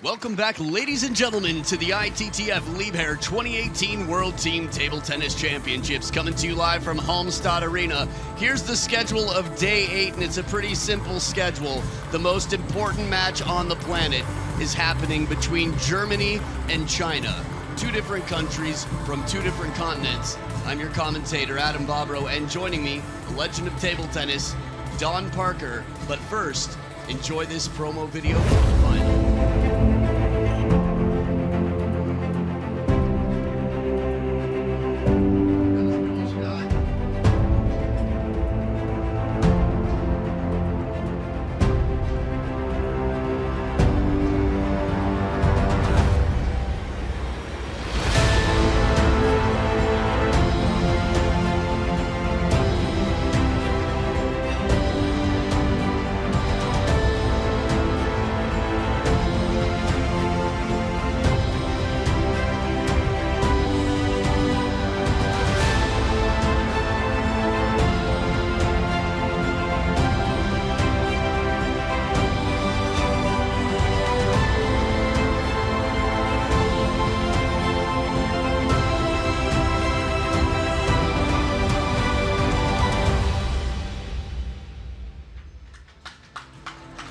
Welcome back, ladies and gentlemen, to the ITTF Liebherr 2018 World Team Table Tennis Championships, coming to you live from Halmstad Arena. Here's the schedule of Day 8, and it's a pretty simple schedule. The most important match on the planet is happening between Germany and China. Two different countries from two different continents. I'm your commentator, Adam Bobrow, and joining me, the legend of table tennis, Don Parker. But first, enjoy this promo video for the final.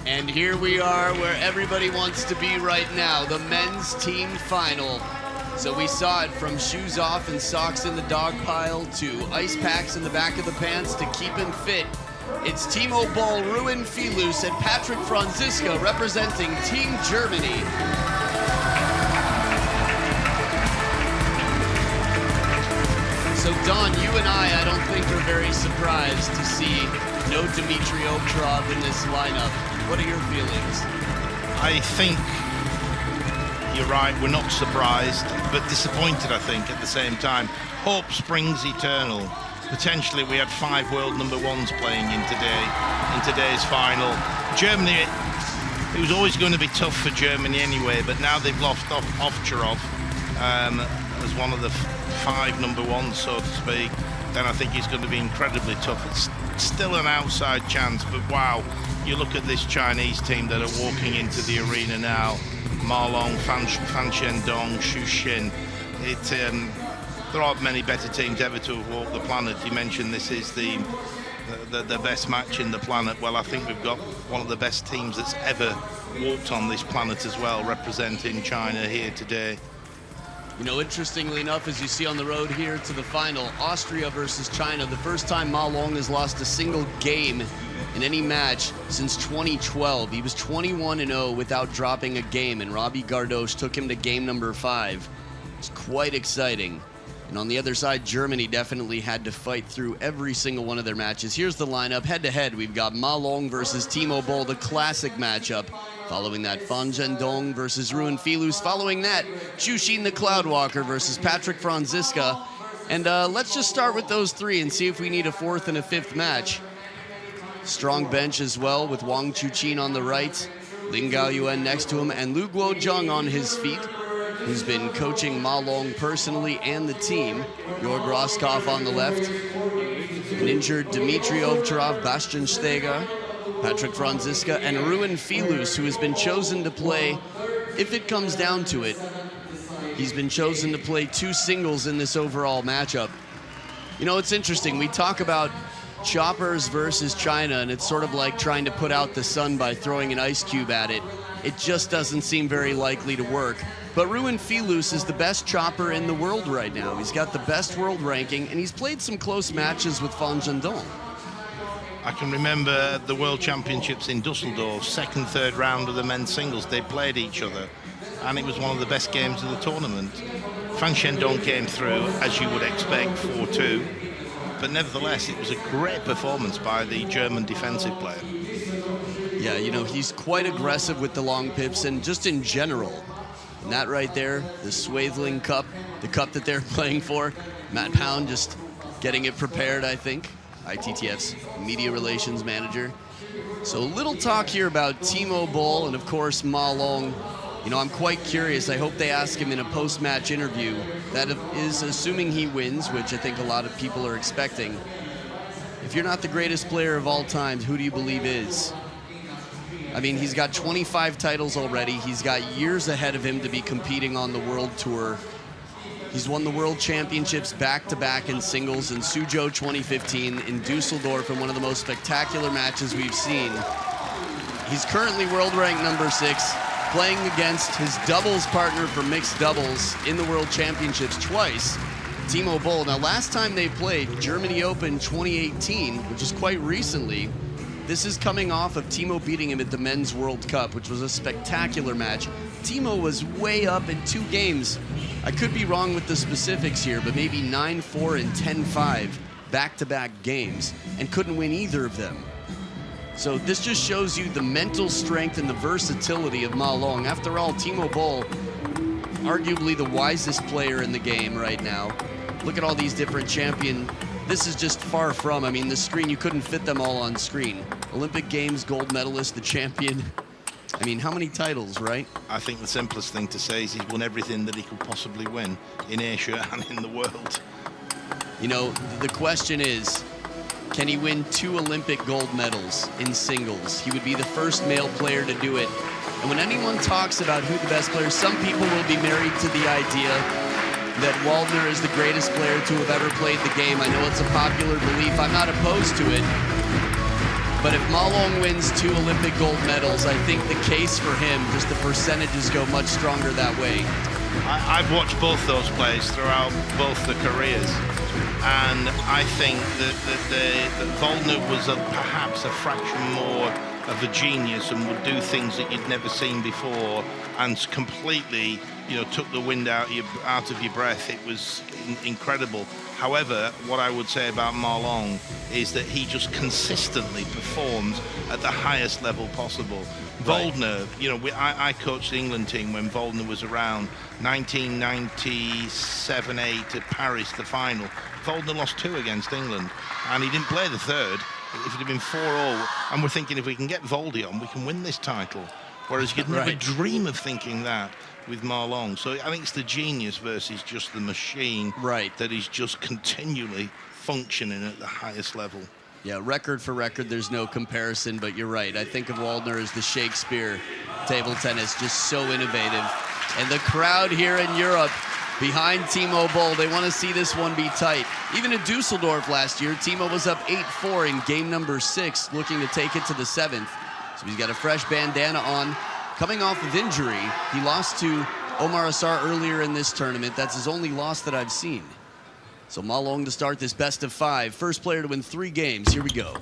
And here we are where everybody wants to be right now, the men's team final. So we saw it from shoes off and socks in the dog pile to ice packs in the back of the pants to keep him fit. It's Timo BOLL, Ruin Filus, and Patrick Franziska representing Team Germany. So Don, you and I don't think are very surprised to see no Dmitry Ovtcharov in this lineup. What are your feelings? I think you're right, we're not surprised, but disappointed, I think, at the same time. Hope springs eternal. Potentially we had 5 world number ones playing in today's final. Germany, it was always going to be tough for Germany anyway, but now they've lost Ovtcharov as one of the 5 number ones, so to speak. Then I think it's going to be incredibly tough. It's still an outside chance, but wow, you look at this Chinese team that are walking into the arena now. Ma Long, Fan Shendong, Xu Xin. There aren't many better teams ever to have walked the planet. You mentioned this is the best match in the planet. Well, I think we've got one of the best teams that's ever walked on this planet as well, representing China here today. You know, interestingly enough, as you see on the road here to the final, Austria versus China, the first time Ma Long has lost a single game in any match since 2012. He was 21-0 without dropping a game, and Robbie Gardoche took him to game number 5. It's quite exciting. And on the other side, Germany definitely had to fight through every single one of their matches. Here's the lineup. Head-to-head, we've got Ma Long versus Timo BOLL, the classic matchup. Following that, Fan Shendong versus Ruin Filus. Following that, Xu Xin the Cloudwalker versus Patrick Franziska. And let's just start with those 3 and see if we need a 4th and a 5th match. Strong bench as well with Wang Chuqin on the right, Lin Gaoyuan next to him, and Lu Guozheng on his feet, who's been coaching Ma Long personally and the team. Jorg Roskopf on the left. An injured Dmitry Ovtcharov, Bastian Steger, Patrick Franziska, and Ruin Filus, who has been chosen to play, if it comes down to it, he's been chosen to play 2 singles in this overall matchup. You know, it's interesting. We talk about choppers versus China, and it's sort of like trying to put out the sun by throwing an ice cube at it. It just doesn't seem very likely to work. But Ruin Filus is the best chopper in the world right now. He's got the best world ranking, and he's played some close matches with Fan Shendong. I can remember the World Championships in Dusseldorf, 2nd, 3rd round of the men's singles. They played each other, and it was one of the best games of the tournament. Fan Shendong came through, as you would expect, 4-2. But nevertheless, it was a great performance by the German defensive player. Yeah, you know, he's quite aggressive with the long pips and just in general. And that right there, the Swaithling Cup, the cup that they're playing for, Matt Pound just getting it prepared, I think. ITTF's media relations manager. So a little talk here about Timo BOLL and, of course, Ma Long. You know, I'm quite curious. I hope they ask him in a post-match interview. That is assuming he wins, which I think a lot of people are expecting. If you're not the greatest player of all time, who do you believe is? I mean, he's got 25 titles already. He's got years ahead of him to be competing on the World Tour. He's won the World Championships back-to-back in singles in Suzhou 2015, in Dusseldorf in one of the most spectacular matches we've seen. He's currently world ranked number 6, playing against his doubles partner for mixed doubles in the World Championships twice, Timo BOLL. Now, last time they played, Germany Open 2018, which is quite recently. This is coming off of Timo beating him at the Men's World Cup, which was a spectacular match. Timo was way up in 2 games. I could be wrong with the specifics here, but maybe 9-4 and 10-5 back-to-back games, and couldn't win either of them. So this just shows you the mental strength and the versatility of Ma Long. After all, Timo BOLL, arguably the wisest player in the game right now. Look at all these different champion. This is just far from, I mean, the screen, you couldn't fit them all on screen. Olympic Games gold medalist, the champion. I mean, how many titles, right? I think the simplest thing to say is he's won everything that he could possibly win in Asia and in the world. You know, the question is, can he win 2 Olympic gold medals in singles? He would be the first male player to do it. And when anyone talks about who the best player, some people will be married to the idea that Waldner is the greatest player to have ever played the game. I know it's a popular belief. I'm not opposed to it. But if Ma Long wins 2 Olympic gold medals, I think the case for him, just the percentages go much stronger that way. I've watched both those plays throughout both the careers, and I think that Waldner was perhaps a fraction more of a genius and would do things that you'd never seen before, and completely, you know, took the wind out of your breath. It was incredible. However, what I would say about Ma Long is that he just consistently performs at the highest level possible. Right. Waldner, you know, I coached the England team when Waldner was around, 1997-8 at Paris, the final. Waldner lost 2 against England, and he didn't play the third. If it had been 4-0, and we're thinking if we can get Voldy on, we can win this title. Whereas you'd never dream of thinking that with Ma Long. So I think it's the genius versus just the machine that is just continually functioning at the highest level. Yeah, record for record, there's no comparison, but you're right. I think of Waldner as the Shakespeare table tennis, just so innovative. And the crowd here in Europe behind Timo BOLL, they want to see this one be tight. Even in Dusseldorf last year, Timo was up 8-4 in game number 6, looking to take it to the 7th. So he's got a fresh bandana on. Coming off of injury, he lost to Omar Assar earlier in this tournament. That's his only loss that I've seen. So Ma Long to start this best of 5. First player to win 3 games. Here we go.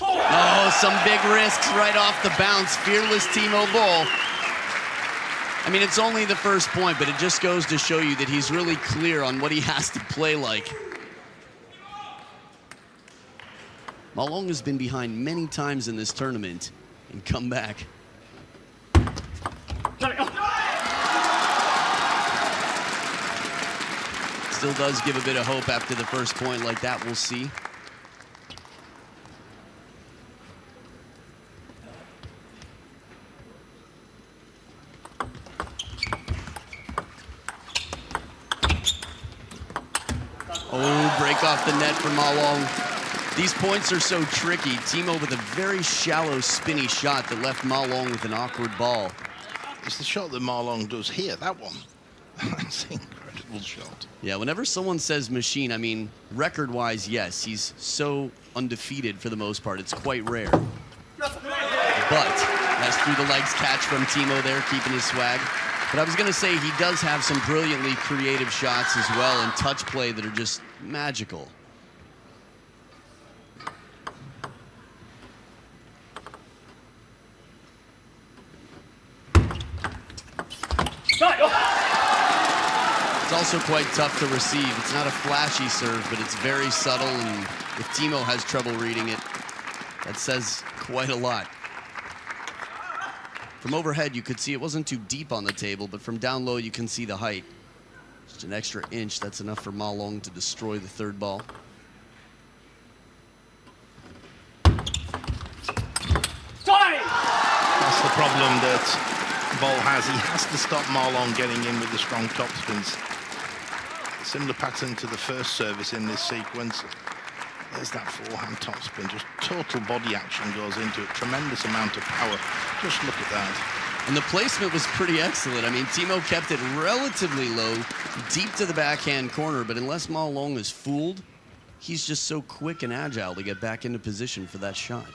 Oh, some big risks right off the bounce. Fearless Timo BOLL. I mean, it's only the first point, but it just goes to show you that he's really clear on what he has to play like. Ma Long has been behind many times in this tournament and come back. Still does give a bit of hope after the first point like that, we'll see. Oh, break off the net for Ma Long. These points are so tricky. Timo with a very shallow, spinny shot that left Ma Long with an awkward ball. It's the shot that Ma Long does here, that one. That's an incredible shot. Yeah, whenever someone says machine, I mean, record-wise, yes, he's so undefeated for the most part. It's quite rare. But nice through the legs catch from Timo there, keeping his swag. But I was going to say he does have some brilliantly creative shots as well and touch play that are just magical. It's also quite tough to receive. It's not a flashy serve, but it's very subtle, and if Timo has trouble reading it, that says quite a lot. From overhead, you could see it wasn't too deep on the table, but from down low, you can see the height. Just an extra inch, that's enough for Ma Long to destroy the third ball. That's the problem that BOLL has. He has to stop Ma Long getting in with the strong topspins. Similar pattern to the first service in this sequence. There's that forehand topspin. Just total body action goes into it. Tremendous amount of power. Just look at that. And the placement was pretty excellent. I mean, Timo kept it relatively low, deep to the backhand corner, but unless Ma Long is fooled, he's just so quick and agile to get back into position for that shot.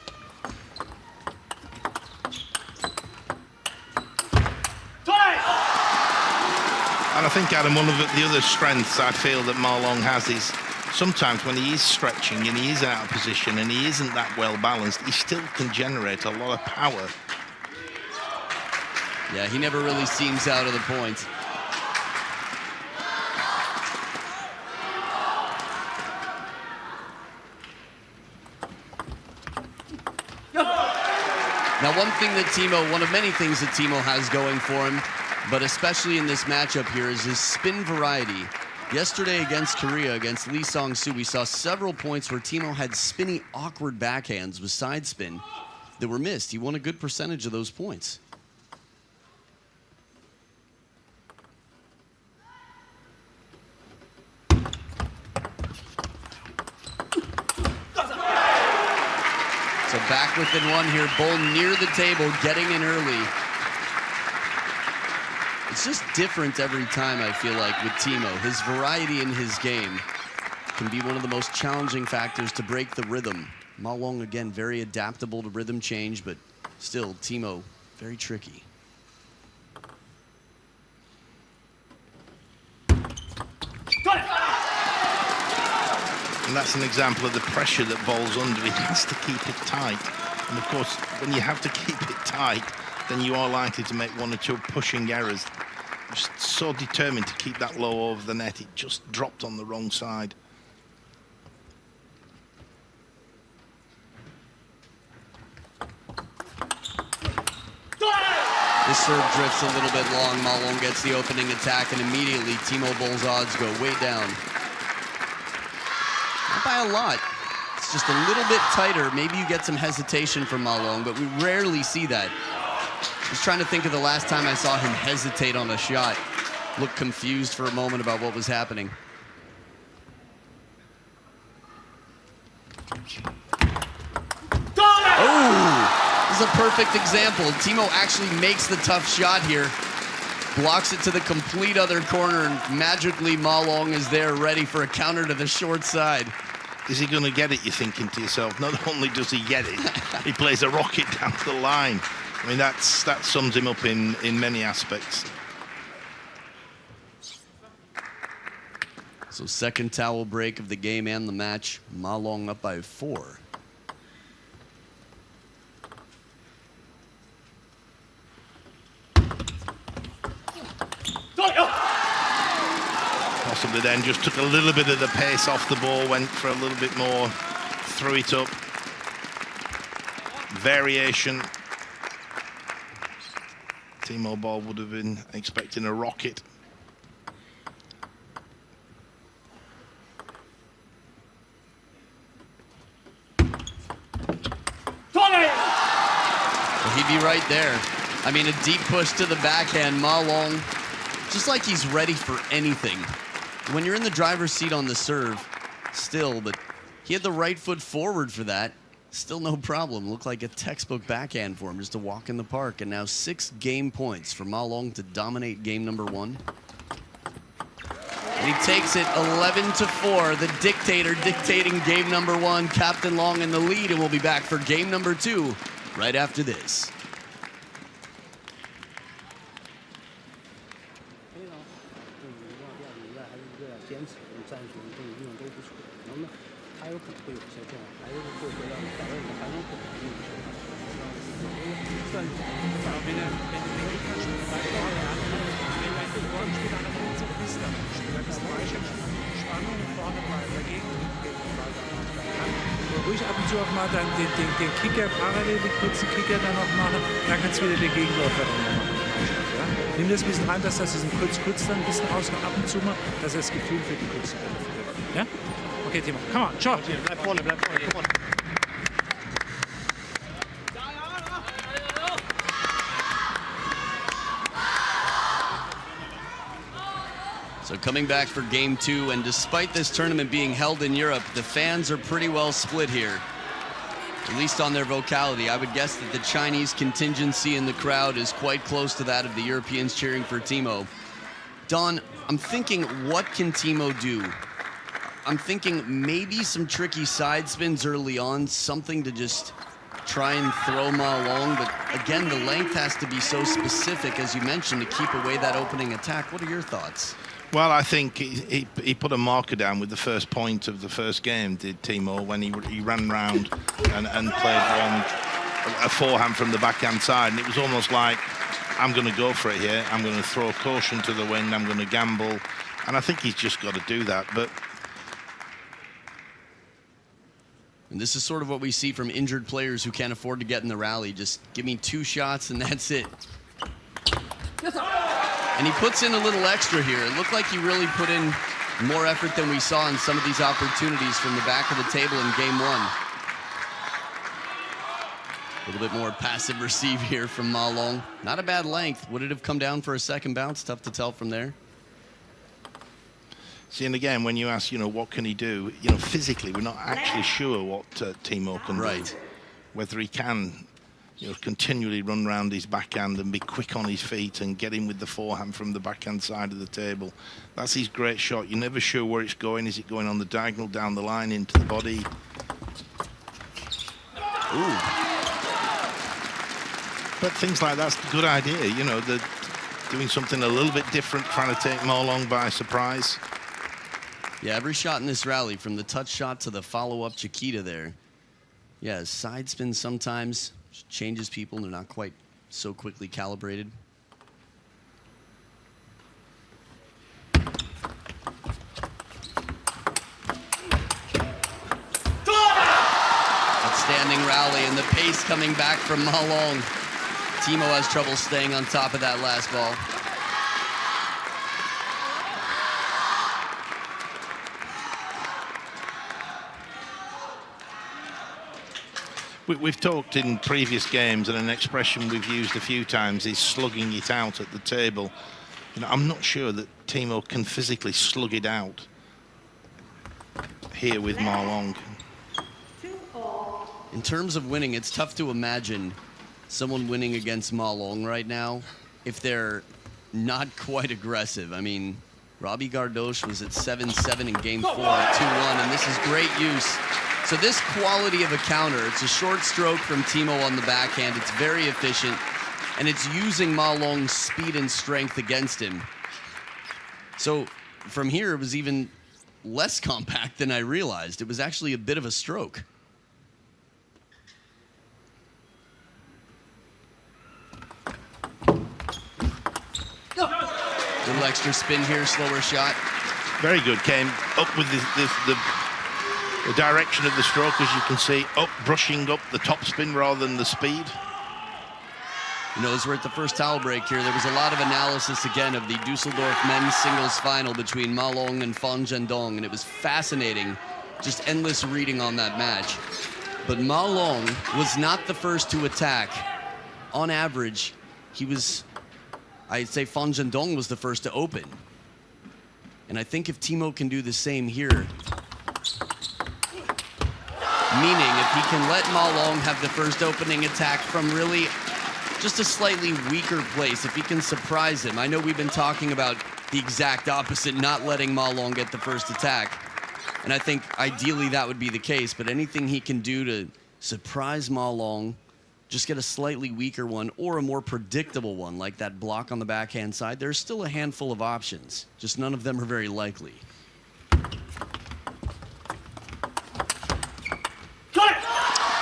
And I think, Adam, one of the other strengths I feel that Ma Long has is sometimes when he is stretching and he is out of position and he isn't that well balanced, he still can generate a lot of power. Yeah, he never really seems out of the point. Now, one of many things that Timo has going for him, but especially in this matchup here, is his spin variety. Yesterday against Korea, against Lee Song-soo, we saw several points where Timo had spinny, awkward backhands with side spin that were missed. He won a good percentage of those points. So back within one here, Boll near the table, getting in early. It's just different every time, I feel like, with Timo. His variety in his game can be one of the most challenging factors to break the rhythm. Ma Long, again, very adaptable to rhythm change, but still, Timo, very tricky. And that's an example of the pressure that Boll's under. He has to keep it tight. And of course, when you have to keep it tight, then you are likely to make one or two pushing errors. Just so determined to keep that low over the net, it just dropped on the wrong side. This serve drifts a little bit long. Ma Long gets the opening attack, and immediately Timo Boll's odds go way down. Not by a lot. It's just a little bit tighter. Maybe you get some hesitation from Ma Long, but we rarely see that. Just trying to think of the last time I saw him hesitate on a shot. Look confused for a moment about what was happening. Oh, this is a perfect example. Timo actually makes the tough shot here. Blocks it to the complete other corner, and magically Ma Long is there ready for a counter to the short side. Is he going to get it, you're thinking to yourself? Not only does he get it, he plays a rocket down to the line. I mean, that sums him up in many aspects. So second towel break of the game and the match. Ma Long up by 4. Possibly then just took a little bit of the pace off the ball, went for a little bit more, threw it up. Variation. Timo Boll would have been expecting a rocket. Well, he'd be right there. I mean, a deep push to the backhand. Ma Long, just like he's ready for anything. When you're in the driver's seat on the serve, still, but he had the right foot forward for that. Still no problem. Looked like a textbook backhand for him, just a walk in the park. And now 6 game points for Ma Long to dominate game number 1. And he takes it 11-4. The dictator dictating game number 1. Captain Long in the lead, and we'll be back for game number 2 right after this. Ruhig ab und zu auch mal dann den Kicker, parallel den kurzen Kicker dann noch machen, dann kannst du wieder den Gegenläufer machen. Ja? Nimm das ein bisschen rein, dass das diesen kurz dann ein bisschen raus, ab und zu mal, dass er das Gefühl für die kurzen Bälle. Ja? Okay, Timo, come on, ciao. Bleib vorne, come on. So coming back for game 2, and despite this tournament being held in Europe, the fans are pretty well split here, at least on their vocality. I would guess that the Chinese contingency in the crowd is quite close to that of the Europeans cheering for Timo. Don, I'm thinking, what can Timo do? I'm thinking maybe some tricky side spins early on, something to just try and throw Ma Long, but again, the length has to be so specific, as you mentioned, to keep away that opening attack. What are your thoughts? Well, I think he put a marker down with the first point of the first game, did Timo, when he ran round and played a forehand from the backhand side, and it was almost like, I'm going to go for it here, I'm going to throw caution to the wind, I'm going to gamble, and I think he's just got to do that. But and this is sort of what we see from injured players who can't afford to get in the rally. Just give me 2 shots and that's it. And he puts in a little extra here. It looked like he really put in more effort than we saw in some of these opportunities from the back of the table in game 1. A little bit more passive receive here from Ma Long. Not a bad length. Would it have come down for a second bounce? Tough to tell from there. See, and again, when you ask, what can he do? Physically, we're not actually sure what Timo can do. Whether he can, continually run around his backhand and be quick on his feet and get in with the forehand from the backhand side of the table. That's his great shot. You're never sure where it's going. Is it going on the diagonal, down the line, into the body? Ooh. But things like that's a good idea. They're doing something a little bit different, trying to take Ma Long by surprise. Yeah, every shot in this rally, from the touch shot to the follow-up Chiquita there. Yeah, side spin sometimes changes people. They're not quite so quickly calibrated. Outstanding rally, and the pace coming back from Ma Long. Timo has trouble staying on top of that last ball. We've talked in previous games, and an expression we've used a few times is slugging it out at the table. I'm not sure that Timo can physically slug it out here with Ma Long. In terms of winning, it's tough to imagine someone winning against Ma Long right now if they're not quite aggressive. I mean, Robbie Gardoche was at 7-7 in game 4 at 2-1, and this is great use. So this quality of a counter, it's a short stroke from Timo on the backhand. It's very efficient, and it's using Ma Long's speed and strength against him. So from here, it was even less compact than I realized. It was actually a bit of a stroke. Little extra spin here, slower shot. Very good. Came up with the direction of the stroke, as you can see, brushing up the topspin rather than the speed. As we're at the first towel break here, there was a lot of analysis again of the Dusseldorf men's singles final between Ma Long and Fan Zhendong, and it was fascinating, just endless reading on that match. But Ma Long was not the first to attack. On average, I'd say Fan Zhendong was the first to open. And I think if Timo can do the same here, meaning if he can let Ma Long have the first opening attack from really just a slightly weaker place, if he can surprise him. I know we've been talking about the exact opposite, not letting Ma Long get the first attack. And I think ideally that would be the case, but anything he can do to surprise Ma Long, just get a slightly weaker one or a more predictable one, like that block on the backhand side, there's still a handful of options. Just none of them are very likely.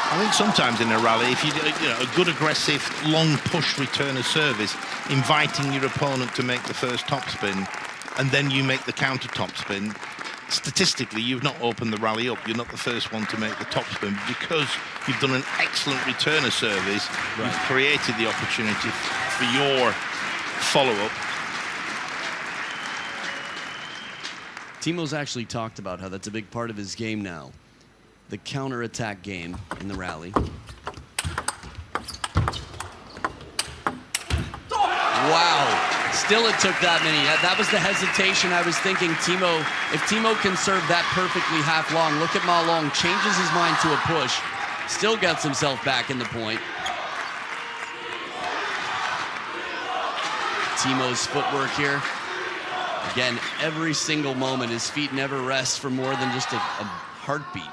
I think sometimes in a rally, if you do a good aggressive long push return of service, inviting your opponent to make the first topspin, and then you make the counter topspin, statistically you've not opened the rally up. You're not the first one to make the topspin. Because you've done an excellent return of service, you've created the opportunity for your follow-up. Timo's actually talked about how that's a big part of his game now. The counter-attack game in the rally. Wow, still it took that many. That was the hesitation. I was thinking Timo, if Timo can serve that perfectly half long, look at Ma Long, changes his mind to a push, still gets himself back in the point. Timo's footwork here. Again, every single moment, his feet never rest for more than just a heartbeat.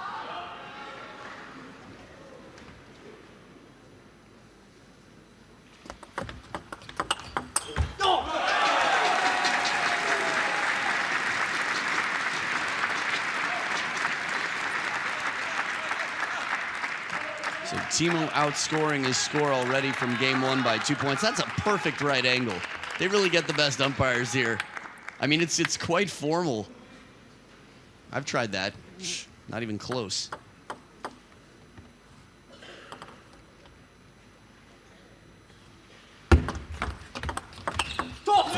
So Timo outscoring his score already from game 1 by 2 points. That's a perfect right angle. They really get the best umpires here. I mean, it's quite formal. I've tried that. Not even close.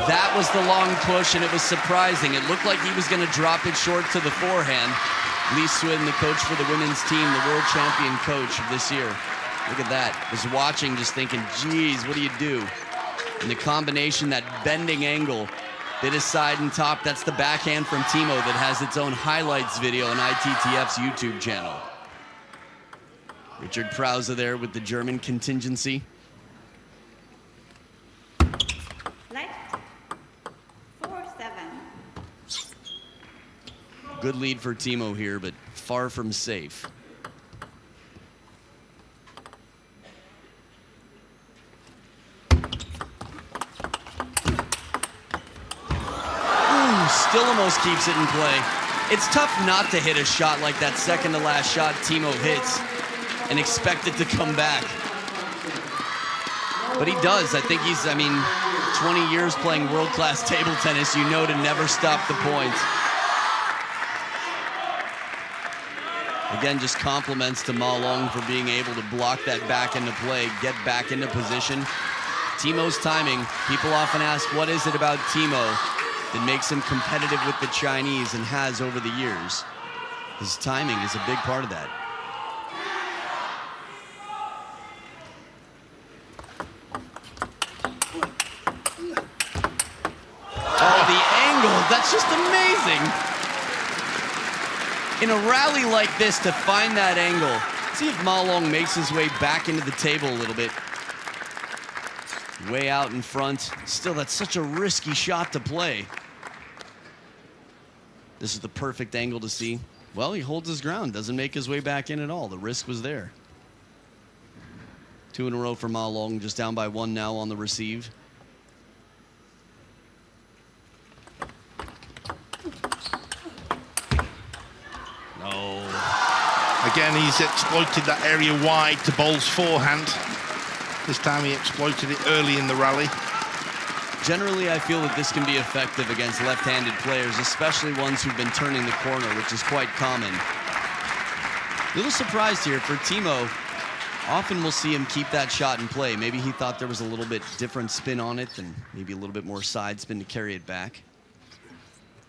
That was the long push, and it was surprising. It looked like he was going to drop it short to the forehand. Lee Swin, the coach for the women's team, the world champion coach of this year. Look at that. Was watching, just thinking, geez, what do you do? And the combination, that bending angle, bit his side and top. That's the backhand from Timo that has its own highlights video on ITTF's YouTube channel. Richard Prauser there with the German contingency. Left, 4-7. Good lead for Timo here, but far from safe. Still almost keeps it in play. It's tough not to hit a shot like that second to last shot Timo hits and expect it to come back. But he does. I think he's, 20 years playing world-class table tennis, you know to never stop the points. Again, just compliments to Ma Long for being able to block that back into play, get back into position. Timo's timing, people often ask, what is it about Timo that makes him competitive with the Chinese and has over the years? His timing is a big part of that. Oh, the angle, that's just amazing. In a rally like this, to find that angle, see if Ma Long makes his way back into the table a little bit. Way out in front. Still, that's such a risky shot to play. This is the perfect angle to see. Well, he holds his ground, doesn't make his way back in at all. The risk was there. 2 in a row for Ma Long, just down by 1 now on the receive. No. Again, he's exploited that area wide to Boll's forehand. This time he exploited it early in the rally. Generally, I feel that this can be effective against left-handed players, especially ones who've been turning the corner, which is quite common. A little surprised here for Timo. Often we'll see him keep that shot in play. Maybe he thought there was a little bit different spin on it and maybe a little bit more side spin to carry it back.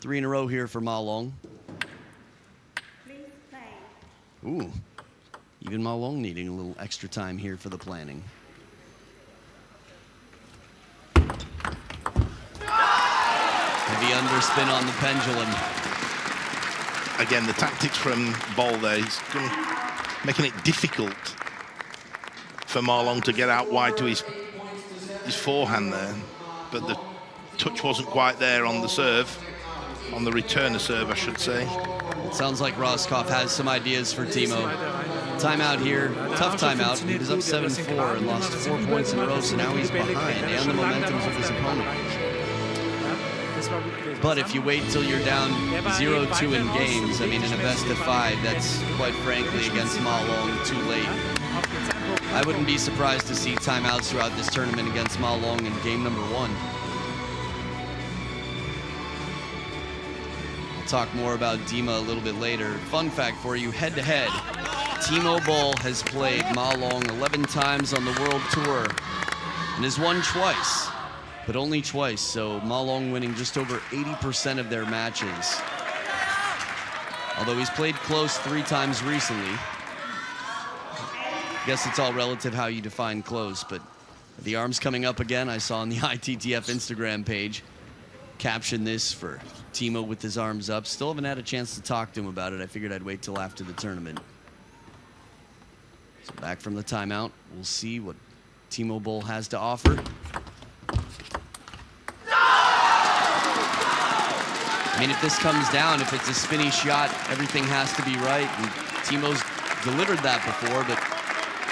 3 in a row here for Ma Long. Please play. Ooh, even Ma Long needing a little extra time here for the planning. Heavy underspin on the pendulum. Again, the tactics from Boll there, he's making it difficult for Ma Long to get out wide to his forehand there. But the touch wasn't quite there on the serve, on the return of serve, I should say. It sounds like Roscoff has some ideas for Timo. Timeout here, tough timeout. He was up 7-4 and lost 4 points in a row, so now he's behind and the momentum's with his opponent. But if you wait till you're down 0-2 in games, in a best of 5, that's quite frankly against Ma Long too late. I wouldn't be surprised to see timeouts throughout this tournament against Ma Long in game number 1. We'll talk more about Dima a little bit later. Fun fact for you, head-to-head, Timo Boll has played Ma Long 11 times on the World Tour and has won twice. But only twice, so Ma Long winning just over 80% of their matches. Although he's played close 3 times recently. I guess it's all relative how you define close, but The arms coming up again. I saw on the ITTF Instagram page. Caption this for Timo with his arms up. Still haven't had a chance to talk to him about it. I figured I'd wait till after the tournament. So back from the timeout. We'll see what Timo BOLL has to offer. I mean, if this comes down, if it's a spinny shot, everything has to be right. And Timo's delivered that before, but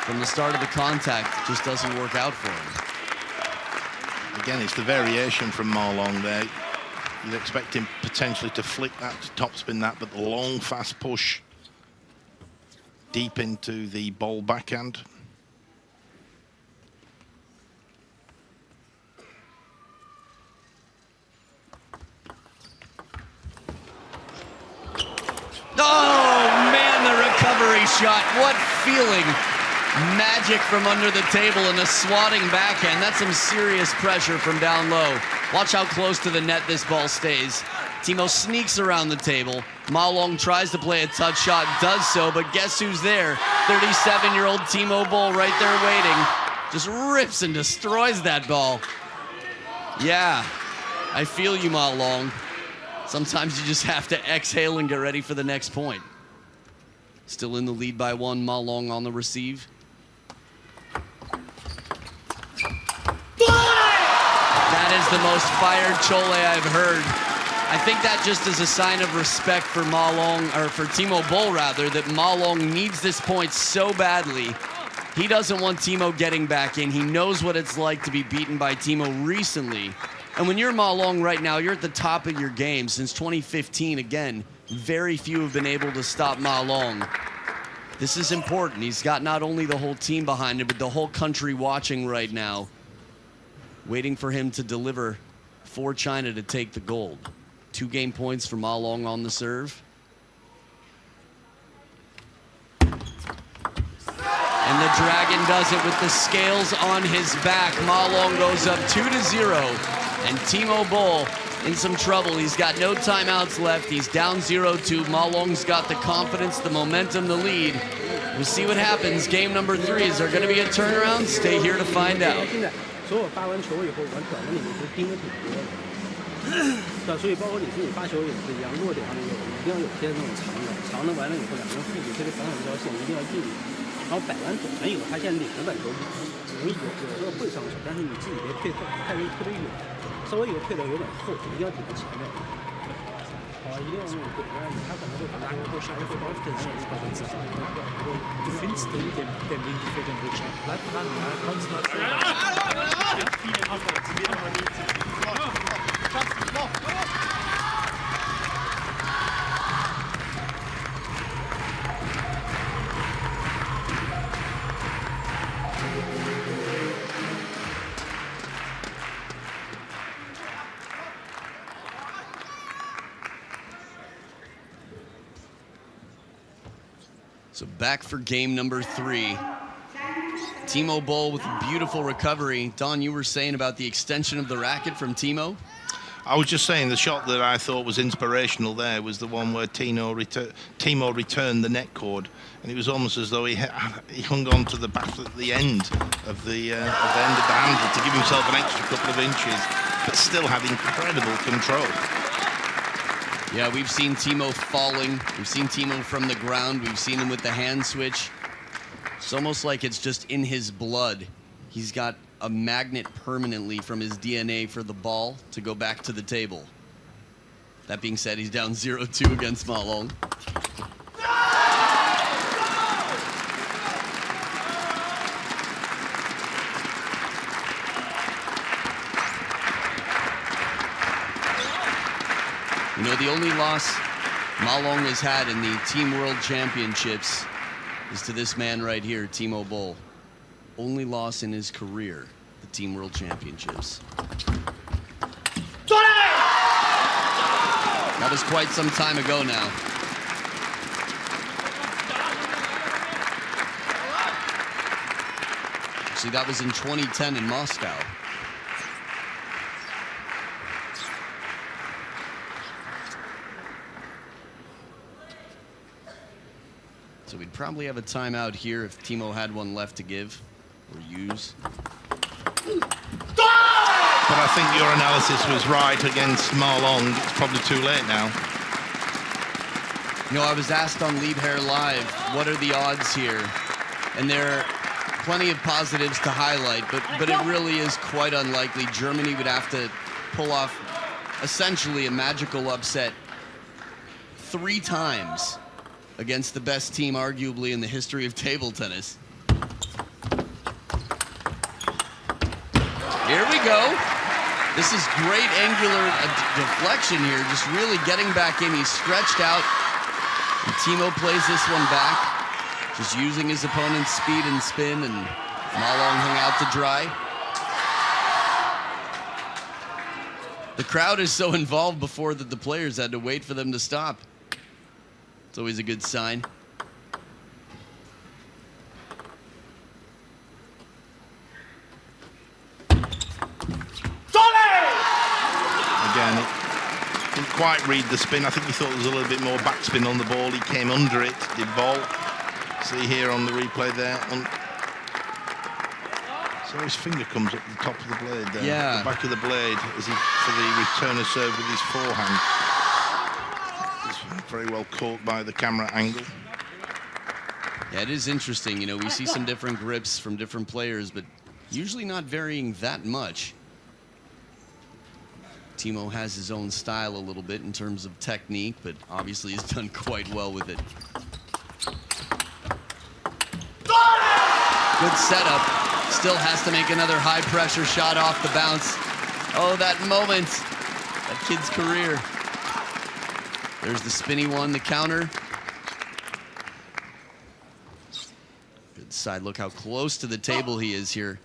from the start of the contact, it just doesn't work out for him. Again, it's the variation from Ma Long there. You'd expect him potentially to flick that, to topspin that, but the long, fast push deep into the BOLL backhand. Oh, man, the recovery shot. What feeling. Magic from under the table and a swatting backhand. That's some serious pressure from down low. Watch how close to the net this ball stays. Timo sneaks around the table. Ma Long tries to play a touch shot, does so, but guess who's there? 37-year-old Timo BOLL right there waiting. Just rips and destroys that ball. Yeah, I feel you, Ma Long. Sometimes you just have to exhale and get ready for the next point. Still in the lead by one, Ma Long on the receive. That is the most fired chole I've heard. I think that just is a sign of respect for Ma Long, or for Timo BOLL rather, that Ma Long needs this point so badly. He doesn't want Timo getting back in. He knows what it's like to be beaten by Timo recently. And when you're Ma Long right now, you're at the top of your game. Since 2015, again, very few have been able to stop Ma Long. This is important. He's got not only the whole team behind him, but the whole country watching right now, waiting for him to deliver for China to take the gold. 2 game points for Ma Long on the serve. And the Dragon does it with the scales on his back. Ma Long goes up 2-0. And Timo BOLL in some trouble. He's got no timeouts left. He's down 0-2. Ma Long's got the confidence, the momentum, the lead. We'll see what happens. Game number 3. Is there going to be a turnaround? Stay here to find out. 所有发完球以后，完短的你们是盯得挺多的，对，所以包括你自己发球也是一样，落点上面一定要有些那种长的完了以后，两个人互补这个防守这条线一定要注意，然后摆完短了以后，他现在领着板球，有时候会上手，但是你自己别退后，太容易退得远，稍微有退的有点后，一定要顶在前面。好，一定要那种怼着，他可能会把球会稍微会高一点，Du findest den Winkel für den Rückschlag. Bleib dran, ja, Konzentration. So back for game number 3. Timo BOLL with a beautiful recovery. Don, you were saying about the extension of the racket from Timo? I was just saying the shot that I thought was inspirational there was the one where Timo returned the net cord, and it was almost as though he hung on to the back at the end of the end of the handle to give himself an extra couple of inches, but still had incredible control. Yeah, we've seen Timo falling. We've seen Timo from the ground. We've seen him with the hand switch. It's almost like it's just in his blood. He's got a magnet permanently from his DNA for the ball to go back to the table. That being said, he's down 0-2 against Ma Long. You know, the only loss Ma Long has had in the Team World Championships is to this man right here, Timo BOLL. Only loss in his career, the Team World Championships. That was quite some time ago now. Actually, that was in 2010 in Moscow. So we'd probably have a timeout here if Timo had one left to give or use. But I think your analysis was right against Ma Long. It's probably too late now. You know, I was asked on Lead Hair Live, what are the odds here? And there are plenty of positives to highlight, but it really is quite unlikely. Germany would have to pull off essentially a magical upset 3 times against the best team arguably in the history of table tennis. Here we go. This is great angular deflection here, just really getting back in. He's stretched out. And Timo plays this one back, just using his opponent's speed and spin, and Ma Long hung out to dry. The crowd is so involved before that the players had to wait for them to stop. It's always a good sign. Again, didn't quite read the spin. I think he thought there was a little bit more backspin on the ball. He came under it, did BOLL. See here on the replay there. So his finger comes up the top of the blade there. Yeah. The back of the blade as he for the returner serve with his forehand. It's very well caught by the camera angle. Yeah, it is interesting. You know, we see some different grips from different players, but usually not varying that much. Timo has his own style a little bit in terms of technique, but obviously he's done quite well with it. Good setup. Still has to make another high-pressure shot off the bounce. Oh, that moment. That kid's career. There's the spinny one, the counter. Good side. Look how close to the table he is here.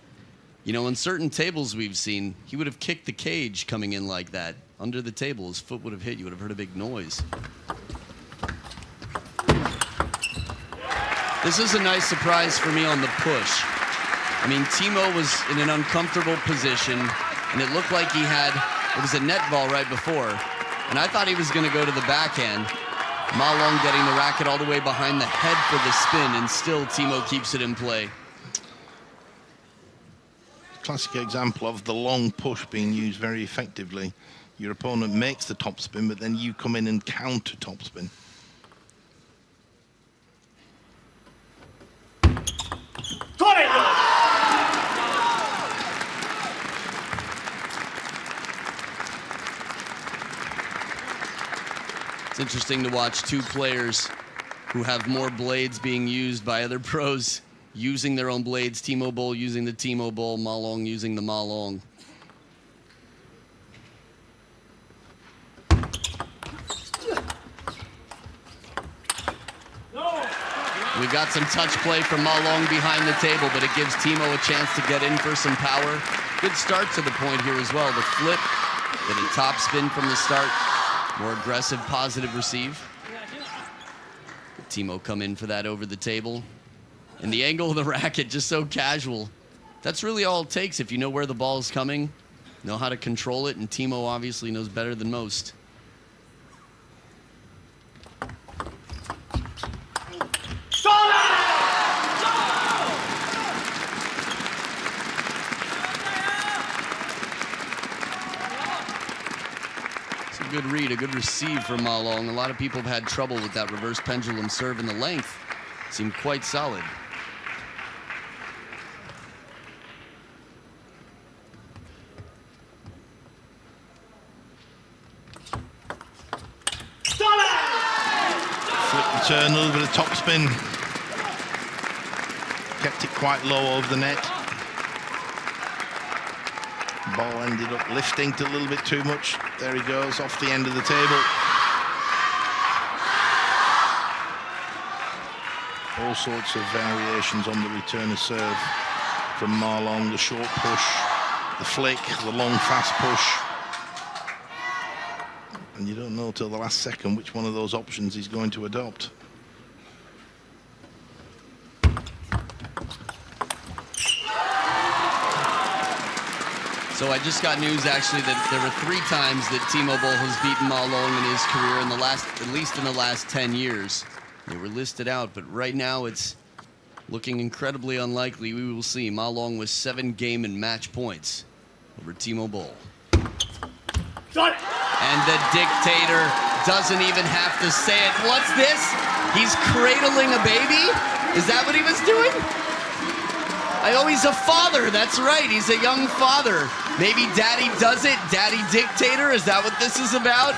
You know, in certain tables we've seen, he would have kicked the cage coming in like that. Under the table, his foot would have hit. You would have heard a big noise. This is a nice surprise for me on the push. I mean, Timo was in an uncomfortable position, and it looked like it was a net ball right before. And I thought he was going to go to the backhand. Ma Long getting the racket all the way behind the head for the spin, and still Timo keeps it in play. Classic example of the long push being used very effectively. Your opponent makes the topspin, but then you come in and counter topspin. It's interesting to watch 2 players who have more blades being used by other pros using their own blades. Timo BOLL using the Timo BOLL, Ma Long using the Ma Long. We got some touch play from Ma Long behind the table, but it gives Timo a chance to get in for some power. Good start to the point here as well. The flip, get a top spin from the start. More aggressive, positive receive. Timo come in for that over the table. And the angle of the racket, just so casual. That's really all it takes if you know where the ball is coming, know how to control it, and Timo obviously knows better than most. It's a good read, a good receive from Ma Long. A lot of people have had trouble with that reverse pendulum serve, and the length seemed quite solid. Turn, a little bit of topspin. Kept it quite low over the net. Ball ended up lifting to a little bit too much. There he goes, off the end of the table. All sorts of variations on the returner serve from Ma Long. The short push, the flick, the long fast push. And you don't know till the last second which one of those options he's going to adopt. So I just got news actually that there were 3 times that Timo BOLL has beaten Ma Long in his career at least in the last 10 years. They were listed out, but right now it's Looking incredibly unlikely, we will see Ma Long with 7 game and match points over Timo BOLL. And the dictator doesn't even have to say it. What's this? He's cradling a baby? Is that what he was doing? Oh, he's a father. That's right. He's a young father. Maybe daddy does it. Daddy dictator. Is that what this is about?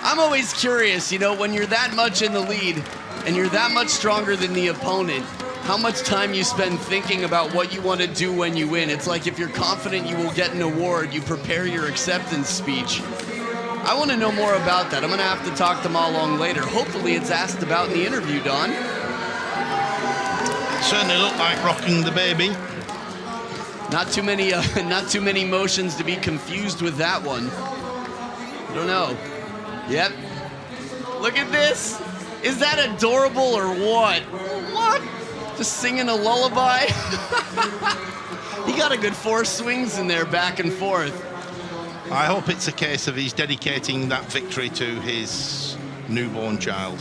I'm always curious, you know, when you're that much in the lead and you're that much stronger than the opponent, how much time you spend thinking about what you want to do when you win. It's like if you're confident you will get an award, you prepare your acceptance speech. I want to know more about that. I'm going to have to talk to Ma Long later. Hopefully it's asked about in the interview, Don. It certainly looked like rocking the baby. Not too many motions to be confused with that one. I don't know. Yep. Look at this. Is that adorable or what? What? Just singing a lullaby? He got a good 4 swings in there, back and forth. I hope it's a case of he's dedicating that victory to his newborn child.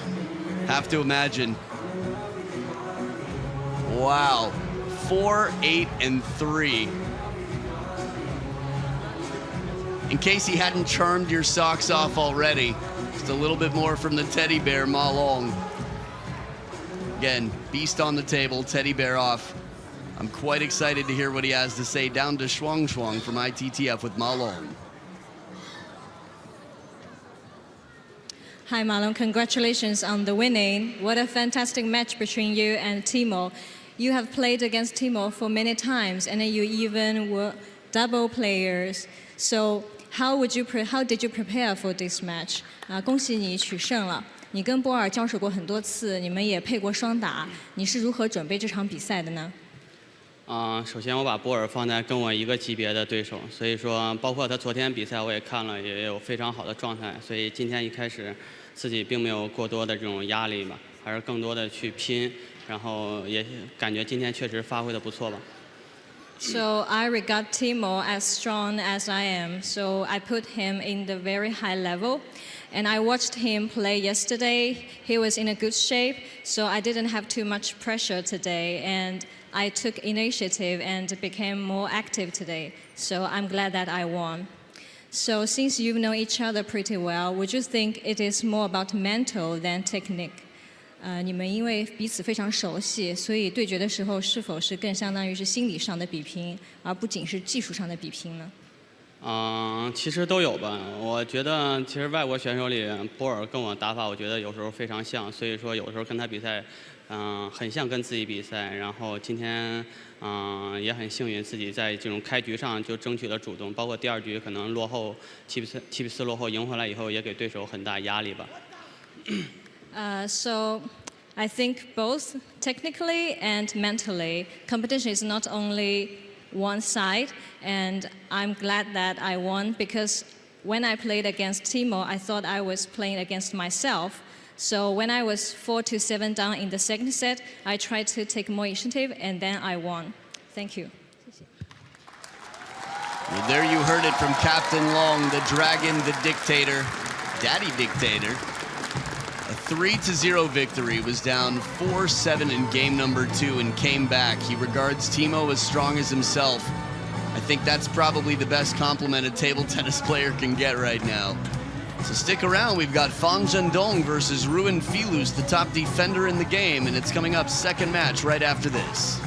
Have to imagine. Wow. 4, 8, and 3. In case he hadn't charmed your socks off already, just a little bit more from the teddy bear, Ma Long. Again, beast on the table, teddy bear off. I'm quite excited to hear what he has to say. Down to Shuang Shuang from ITTF with Ma Long. Hi, Ma Long. Congratulations on the winning. What a fantastic match between you and Timo. You have played against Timo for many times, and you even were double players. So how did you prepare for this match? 恭喜你取胜了。你跟波尔交手过很多次，你们也配过双打。你是如何准备这场比赛的呢？首先我把波尔放在跟我一个级别的对手，所以说包括他昨天比赛我也看了，也有非常好的状态，所以今天一开始自己并没有过多的这种压力吧，还是更多的去拼，然后也感觉今天确实发挥的不错吧。So I regard Timo as strong as I am, so I put him in the very high level. And I watched him play yesterday. He was in a good shape, so I didn't have too much pressure today. And I took initiative and became more active today. So I'm glad that I won. So since you've known each other pretty well, would you think it is more about mental than technique? 你们因为彼此非常熟悉，所以对决的时候是否是更相当于是心理上的比拼，而不仅是技术上的比拼呢？其实都有吧。我觉得其实外国选手里，波尔跟我打法，我觉得有时候非常像，所以说有时候跟他比赛，很像跟自己比赛。然后今天，也很幸运自己在这种开局上就争取了主动，包括第2局可能落后7比4落后赢回来以后，也给对手很大压力吧。So I think both technically and mentally, competition is not only one side, and I'm glad that I won because when I played against Timo, I thought I was playing against myself. So when I was 4-7 down in the second set, I tried to take more initiative, and then I won. Thank you. Well, there you heard it from Captain Long, the dragon, the dictator, daddy dictator. A 3-0 victory, was down 4-7 in game number 2 and came back. He regards Timo as strong as himself. I think that's probably the best compliment a table tennis player can get right now. So stick around, we've got Fang Zhendong versus Ruin Filus, the top defender in the game, and it's coming up second match right after this.